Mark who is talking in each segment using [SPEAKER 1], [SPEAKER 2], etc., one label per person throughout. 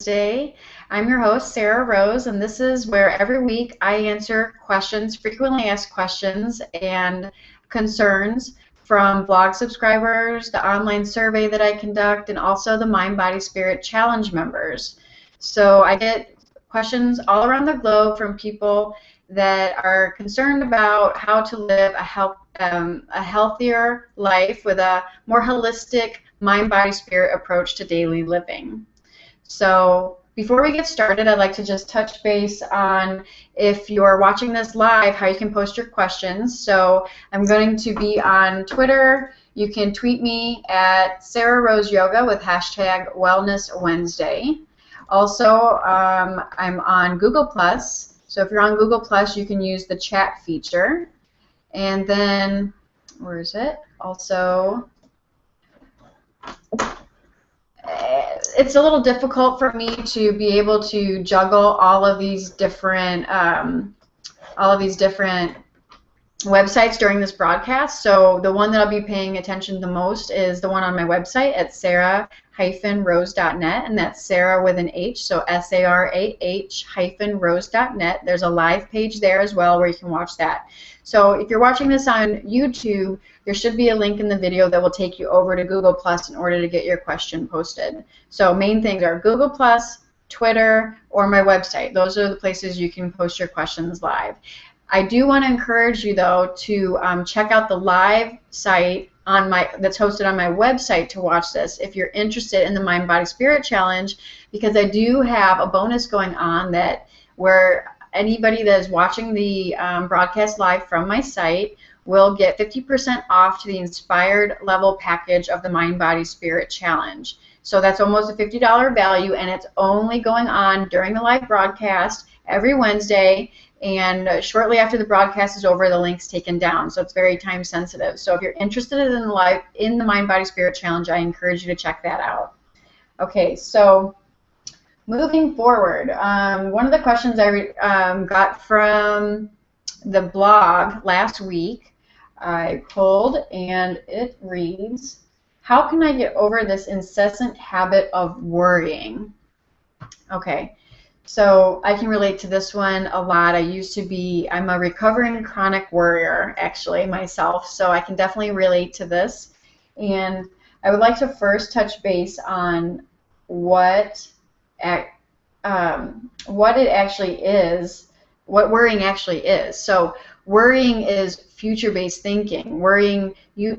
[SPEAKER 1] Wednesday. I'm your host, Sarah Rose, and this is where every week I answer questions, frequently asked questions, and concerns from blog subscribers, the online survey that I conduct, and also the Mind, Body, Spirit Challenge members. So I get questions all around the globe from people that are concerned about how to live a healthier life with a more holistic mind, body, spirit approach to daily living. So before we get started, I'd like to just touch base on, if you're watching this live, how you can post your questions. So I'm going to be on Twitter. You can tweet me at Sarah Rose Yoga with hashtag Wellness Wednesday. Also, I'm on Google+. So if you're on Google+, you can use the chat feature. And then, where is it? Also, it's a little difficult for me to be able to juggle all of these different websites during this broadcast. So the one that I'll be paying attention the most is the one on my website at sarah-rose.net, and that's Sarah with an H, so sarah-rose.net. There's a live page there as well where you can watch that. So if you're watching this on YouTube, there should be a link in the video that will take you over to Google Plus in order to get your question posted. So main things are Google Plus, Twitter, or my website. Those are the places you can post your questions live. I do want to encourage you, though, to check out the live site that's hosted on my website to watch this if you're interested in the Mind, Body, Spirit Challenge, because I do have a bonus going on where anybody that is watching the broadcast live from my site will get 50% off to the Inspired Level package of the Mind, Body, Spirit Challenge. So that's almost a $50 value, and it's only going on during the live broadcast every Wednesday. And shortly after the broadcast is over, the link's taken down, so it's very time sensitive. So if you're interested in the Mind, Body, Spirit Challenge, I encourage you to check that out. Okay, so moving forward, one of the questions I got from the blog last week, I pulled, and it reads, how can I get over this incessant habit of worrying? Okay. So I can relate to this one a lot. I'm a recovering chronic worrier, actually, myself, so I can definitely relate to this. And I would like to first touch base on what it actually is, what worrying actually is. So worrying is future-based thinking.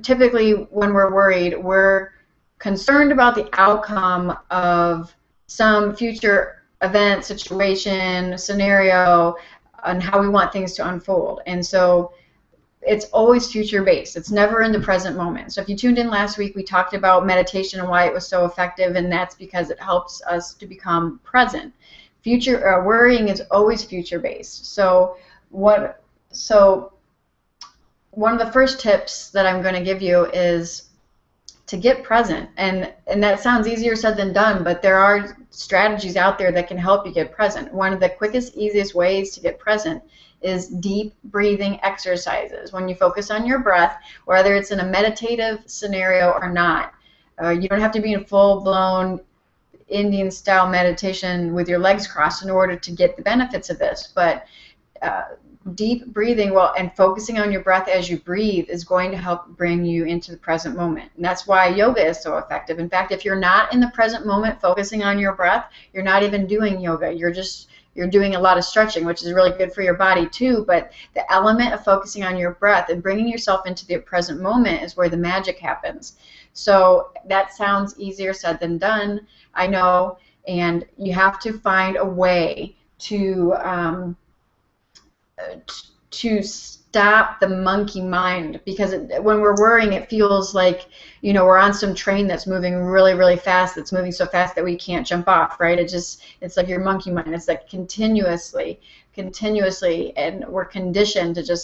[SPEAKER 1] Typically when we're worried, we're concerned about the outcome of some future event, situation, scenario, and how we want things to unfold. And so it's always future-based. It's never in the present moment. So if you tuned in last week, we talked about meditation and why it was so effective, and that's because it helps us to become present. Worrying is always future-based. So one of the first tips that I'm going to give you is to get present, and that sounds easier said than done, but there are strategies out there that can help you get present. One of the quickest, easiest ways to get present is deep breathing exercises. When you focus on your breath, whether it's in a meditative scenario or not, you don't have to be in full-blown Indian-style meditation with your legs crossed in order to get the benefits of this, but deep breathing and focusing on your breath as you breathe is going to help bring you into the present moment. And that's why yoga is so effective. In fact, if you're not in the present moment focusing on your breath, you're not even doing yoga. You're doing a lot of stretching, which is really good for your body too, but the element of focusing on your breath and bringing yourself into the present moment is where the magic happens. So that sounds easier said than done, I know, and you have to find a way to stop the monkey mind, because when we're worrying, it feels like, we're on some train that's moving really, really fast, that's moving so fast that we can't jump off, right? It's like your monkey mind. It's like continuously, and we're conditioned to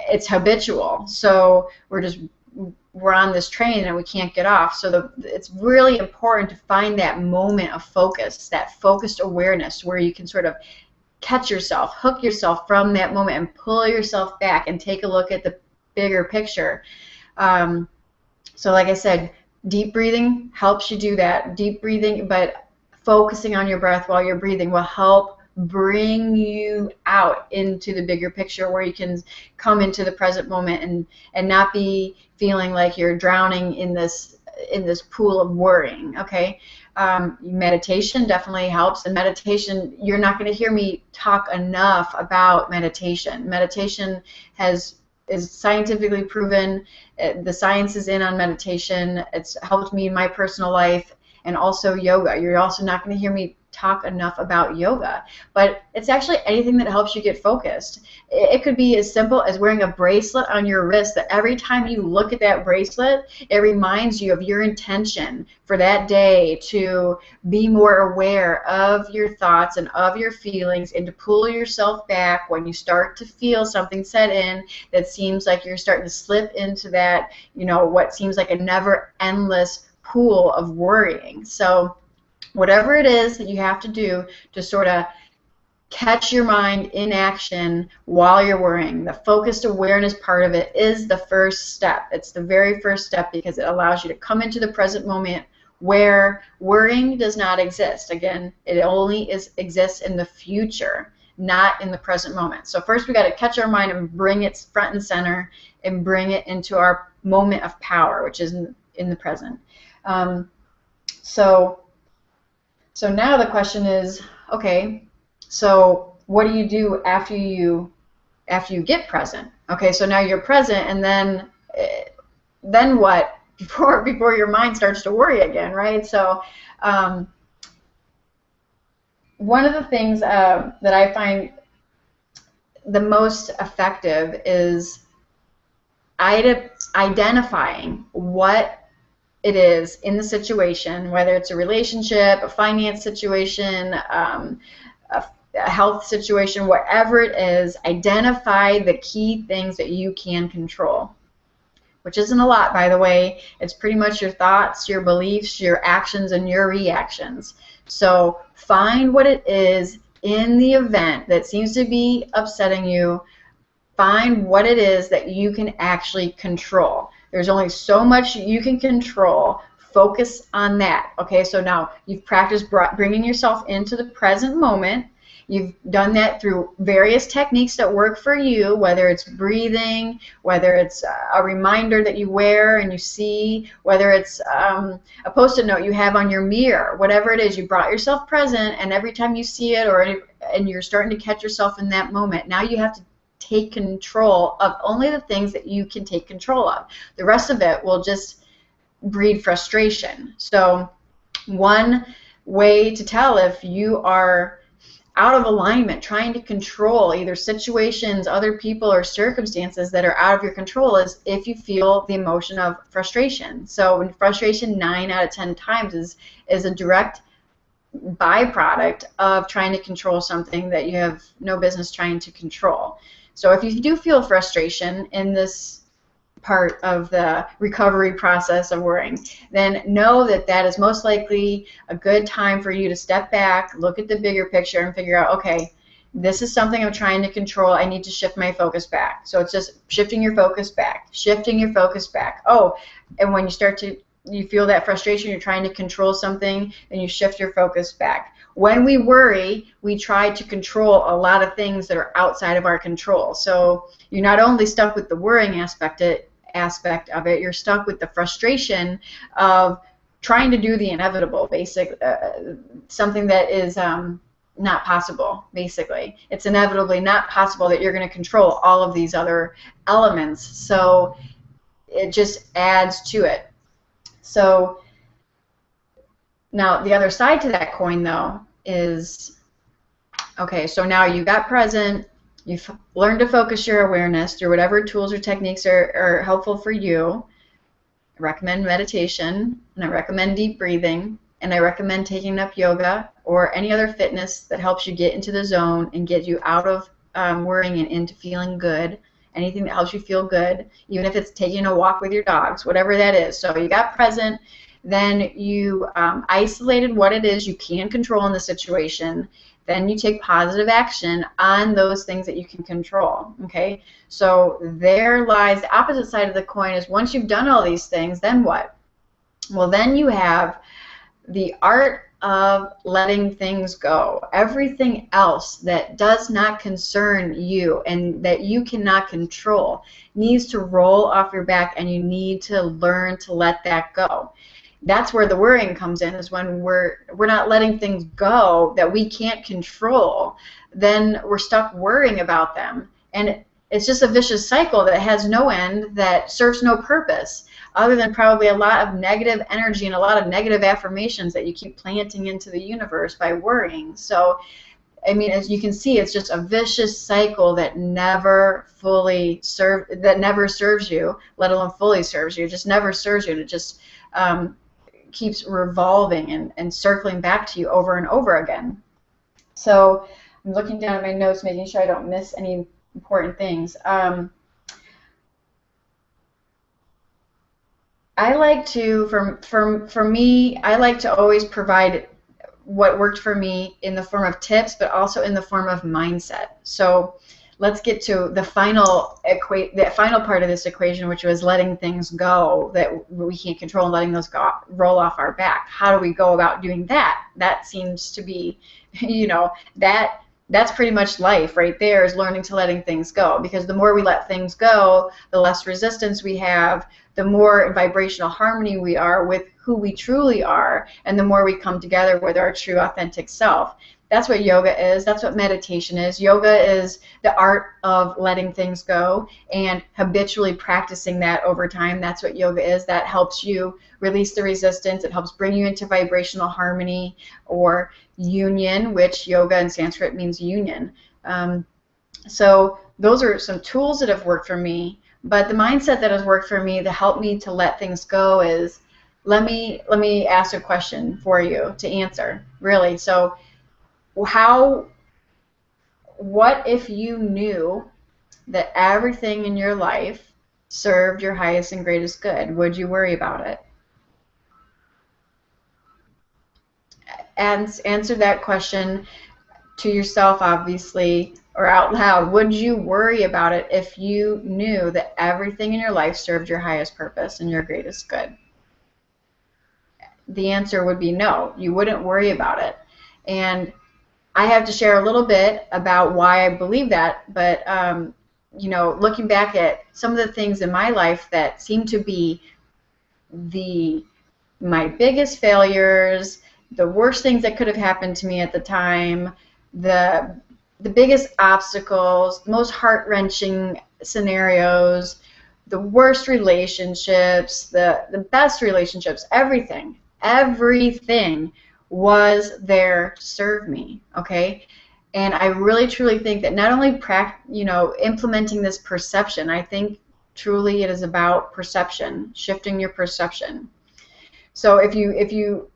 [SPEAKER 1] it's habitual. So we're on this train and we can't get off. So it's really important to find that moment of focus, that focused awareness where you can sort of catch yourself, hook yourself from that moment and pull yourself back and take a look at the bigger picture. So like I said, deep breathing helps you do that. Deep breathing, but focusing on your breath while you're breathing will help bring you out into the bigger picture, where you can come into the present moment and not be feeling like you're drowning in this pool of worrying. Okay, meditation definitely helps. And meditation, you're not going to hear me talk enough about meditation. Meditation is scientifically proven. The science is in on meditation. It's helped me in my personal life, and also yoga. You're also not going to hear me talk enough about yoga, but it's actually anything that helps you get focused. It could be as simple as wearing a bracelet on your wrist that every time you look at that bracelet, it reminds you of your intention for that day to be more aware of your thoughts and of your feelings, and to pull yourself back when you start to feel something set in that seems like you're starting to slip into that, what seems like a never endless pool of worrying. So whatever it is that you have to do to sort of catch your mind in action while you're worrying, the focused awareness part of it is the first step. It's the very first step, because it allows you to come into the present moment where worrying does not exist. Again, it only exists in the future, not in the present moment. So first we got to catch our mind and bring it front and center and bring it into our moment of power, which is in the present. So now the question is, okay, so what do you do after you get present? Okay, so now you're present, and then what? Before your mind starts to worry again, right? So one of the things that I find the most effective is identifying what it is in the situation, whether it's a relationship, a finance situation, a health situation, whatever it is. Identify the key things that you can control, which isn't a lot, by the way. It's pretty much your thoughts, your beliefs, your actions, and your reactions. So find what it is in the event that seems to be upsetting you. Find what it is that you can actually control. There's only so much you can control. Focus on that. Okay, so now you've practiced bringing yourself into the present moment. You've done that through various techniques that work for you, whether it's breathing, whether it's a reminder that you wear and you see, whether it's a Post-it note you have on your mirror, whatever it is, you brought yourself present, and every time you see it and you're starting to catch yourself in that moment, now you have to take control of only the things that you can take control of. The rest of it will just breed frustration. So one way to tell if you are out of alignment, trying to control either situations, other people, or circumstances that are out of your control, is if you feel the emotion of frustration. So when frustration 9 out of 10 times is a direct byproduct of trying to control something that you have no business trying to control. So if you do feel frustration in this part of the recovery process of worrying, then know that that is most likely a good time for you to step back, look at the bigger picture, and figure out, okay, this is something I'm trying to control. I need to shift my focus back. So it's just shifting your focus back, shifting your focus back. Oh, and when you feel that frustration, you're trying to control something, then you shift your focus back. When we worry, we try to control a lot of things that are outside of our control. So you're not only stuck with the worrying aspect of it, you're stuck with the frustration of trying to do the inevitable, something that is not possible, basically. It's inevitably not possible that you're going to control all of these other elements. So it just adds to it. So now the other side to that coin, though, is, okay, so now you got present, you've learned to focus your awareness through whatever tools or techniques are helpful for you. I recommend meditation, and I recommend deep breathing, and I recommend taking up yoga or any other fitness that helps you get into the zone and get you out of worrying and into feeling good. Anything that helps you feel good, even if it's taking a walk with your dogs, whatever that is. So you got present, then you isolated what it is you can control in the situation, then you take positive action on those things that you can control, okay? So there lies the opposite side of the coin, is once you've done all these things, then what? Well, then you have the art of letting things go. Everything else that does not concern you and that you cannot control needs to roll off your back, and you need to learn to let that go. That's where the worrying comes in, is when we're not letting things go that we can't control. Then we're stuck worrying about them, and it's just a vicious cycle that has no end, that serves no purpose other than probably a lot of negative energy and a lot of negative affirmations that you keep planting into the universe by worrying. So, I mean, as you can see, it's just a vicious cycle that never serves you, let alone fully serves you. It just never serves you. It just keeps revolving and circling back to you over and over again. So I'm looking down at my notes, making sure I don't miss any important things. I like to, for me, I like to always provide what worked for me in the form of tips, but also in the form of mindset. So let's get to the final part of this equation, which was letting things go that we can't control and letting those roll off our back. How do we go about doing that? That seems to be, you know, that's pretty much life right there, is learning to letting things go. Because the more we let things go, the less resistance we have, the more in vibrational harmony we are with who we truly are, and the more we come together with our true authentic self. That's what yoga is. That's what meditation is. Yoga is the art of letting things go and habitually practicing that over time. That's what yoga is. That helps you release the resistance. It helps bring you into vibrational harmony or union, which yoga in Sanskrit means union. So those are some tools that have worked for me. But the mindset that has worked for me to help me to let things go is, let me ask a question for you to answer, really. So what if you knew that everything in your life served your highest and greatest good? Would you worry about it? And answer that question to yourself, obviously, or out loud. Would you worry about it if you knew that everything in your life served your highest purpose and your greatest good? The answer would be no. You wouldn't worry about it. And I have to share a little bit about why I believe that, but you know, looking back at some of the things in my life that seem to be my biggest failures, the worst things that could have happened to me at the time, the biggest obstacles, most heart-wrenching scenarios, the worst relationships, the best relationships, everything was there to serve me, okay? And I really truly think that not only implementing this perception, I think truly it is about perception, shifting your perception. So if you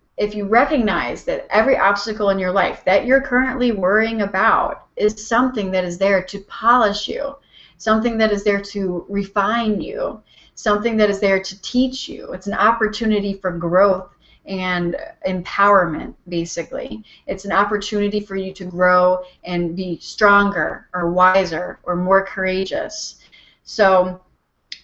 [SPEAKER 1] recognize that every obstacle in your life that you're currently worrying about is something that is there to polish you, something that is there to refine you, something that is there to teach you. It's an opportunity for growth and empowerment, basically. It's an opportunity for you to grow and be stronger or wiser or more courageous. So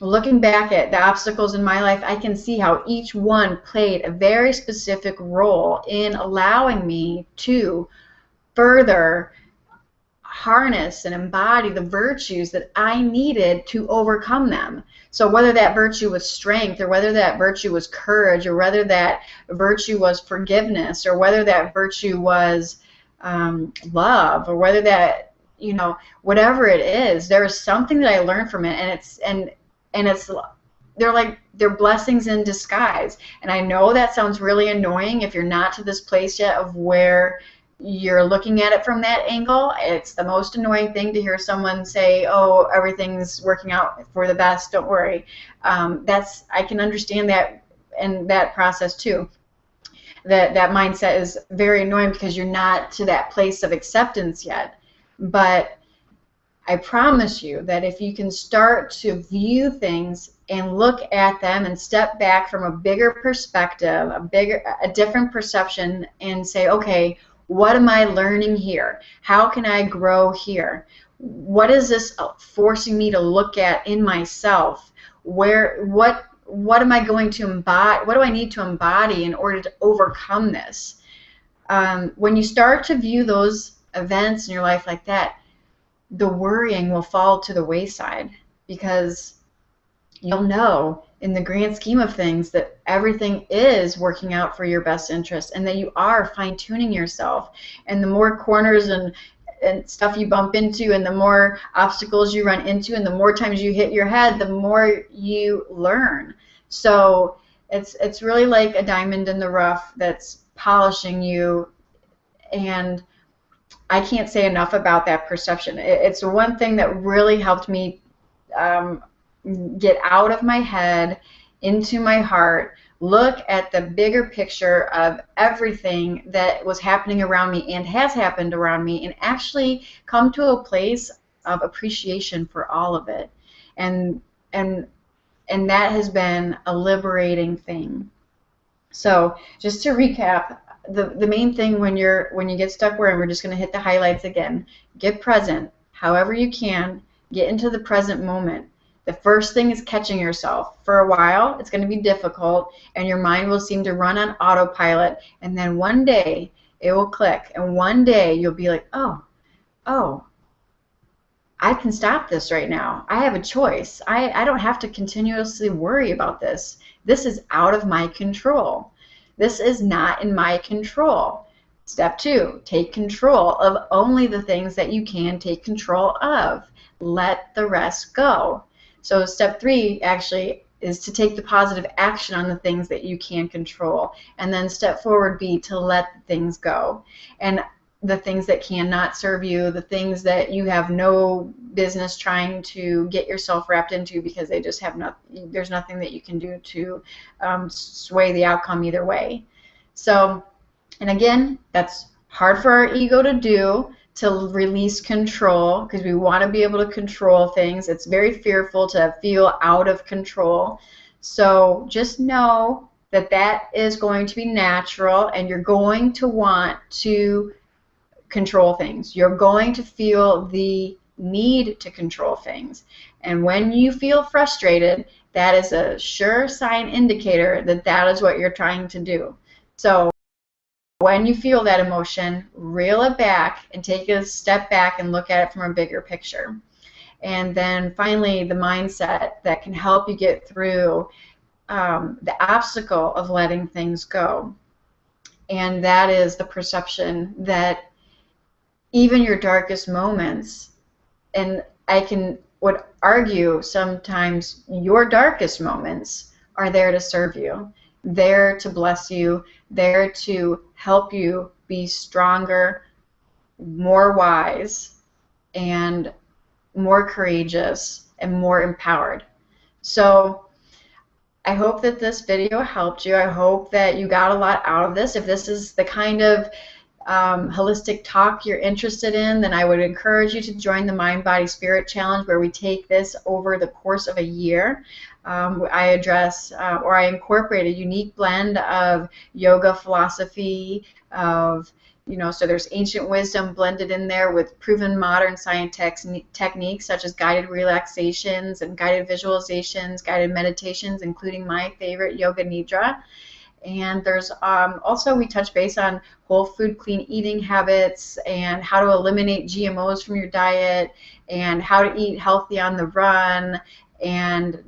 [SPEAKER 1] looking back at the obstacles in my life, I can see how each one played a very specific role in allowing me to further harness and embody the virtues that I needed to overcome them. So whether that virtue was strength, or whether that virtue was courage, or whether that virtue was forgiveness, or whether that virtue was love, or whether that, you know, whatever it is, there is something that I learned from it, and they're blessings in disguise. And I know that sounds really annoying if you're not to this place yet of where you're looking at it from that angle. It's the most annoying thing to hear someone say, oh, everything's working out for the best, don't worry. I can understand that and that process too. That mindset is very annoying because you're not to that place of acceptance yet. But I promise you that if you can start to view things and look at them and step back from a bigger perspective, a different perception, and say, okay, what am I learning here? How can I grow here? What is this forcing me to look at in myself? What am I going to embody? What do I need to embody in order to overcome this? when you start to view those events in your life like that, the worrying will fall to the wayside, because you'll know in the grand scheme of things that everything is working out for your best interest, and that you are fine-tuning yourself. And the more corners and stuff you bump into, and the more obstacles you run into, and the more times you hit your head, the more you learn. So it's really like a diamond in the rough that's polishing you. And I can't say enough about that perception. It's the one thing that really helped me get out of my head into my heart, look at the bigger picture of everything that was happening around me and has happened around me, and actually come to a place of appreciation for all of it. And that has been a liberating thing. So just to recap, the main thing when you get stuck worrying, we're just going to hit the highlights again. Get present, however you can. Get into the present moment. The first thing is catching yourself. For a while, it's going to be difficult, and your mind will seem to run on autopilot, and then one day it will click, and one day you'll be like, oh, I can stop this right now. I have a choice. I don't have to continuously worry about this. This is out of my control. This is not in my control. Step 2, take control of only the things that you can take control of. Let the rest go. So step 3 actually is to take the positive action on the things that you can control. And then step 4 would be to let things go. And the things that cannot serve you, the things that you have no business trying to get yourself wrapped into, because they just have there's nothing that you can do to sway the outcome either way. So, and again, that's hard for our ego to do, to release control, because we want to be able to control things. It's very fearful to feel out of control. So just know that that is going to be natural, and you're going to want to control things. You're going to feel the need to control things. And when you feel frustrated, that is a sure sign indicator that that is what you're trying to do. So when you feel that emotion, reel it back and take a step back and look at it from a bigger picture. And then finally, the mindset that can help you get through the obstacle of letting things go. And that is the perception that even your darkest moments, and would argue sometimes your darkest moments are there to serve you, there to bless you, there to help you be stronger, more wise, and more courageous, and more empowered. So I hope that this video helped you. I hope that you got a lot out of this. If this is the kind of holistic talk you're interested in, then I would encourage you to join the Mind, Body, Spirit Challenge, where we take this over the course of a year. I address or I incorporate a unique blend of yoga philosophy, of so there's ancient wisdom blended in there with proven modern science techniques such as guided relaxations and guided visualizations, guided meditations, including my favorite, Yoga Nidra. And there's also, we touch base on whole food, clean eating habits, and how to eliminate GMOs from your diet, and how to eat healthy on the run, and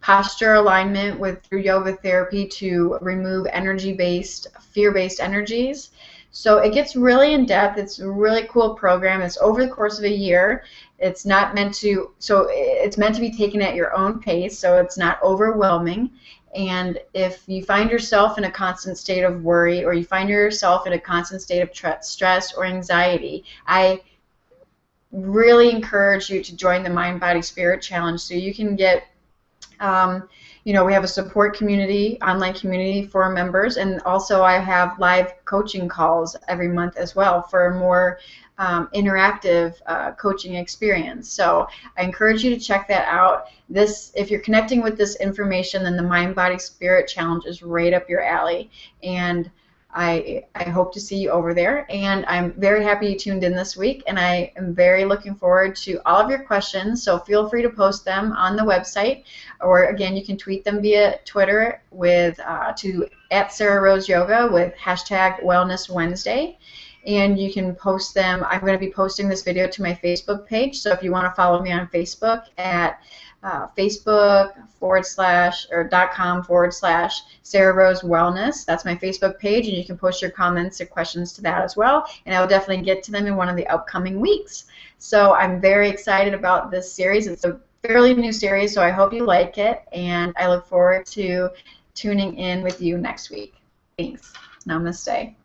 [SPEAKER 1] posture alignment through yoga therapy to remove energy-based, fear-based energies. So it gets really in depth. It's a really cool program. It's over the course of a year. It's not meant to, so it's meant to be taken at your own pace, so it's not overwhelming. And if you find yourself in a constant state of worry, or you find yourself in a constant state of stress or anxiety, I really encourage you to join the Mind, Body, Spirit Challenge, so you can get, we have a support community, online community for our members, and also I have live coaching calls every month as well for a more interactive coaching experience. So I encourage you to check that out. If you're connecting with this information, then the Mind, Body, Spirit Challenge is right up your alley. And I hope to see you over there, and I'm very happy you tuned in this week, and I am very looking forward to all of your questions, so feel free to post them on the website, or again, you can tweet them via Twitter with to @SarahRoseYoga with #WellnessWednesday, and you can post them. I'm going to be posting this video to my Facebook page, so if you want to follow me on Facebook at facebook.com/Sarah Rose Wellness. That's my Facebook page, and you can post your comments or questions to that as well, and I will definitely get to them in one of the upcoming weeks. So I'm very excited about this series. It's a fairly new series, so I hope you like it, and I look forward to tuning in with you next week. Thanks. Namaste.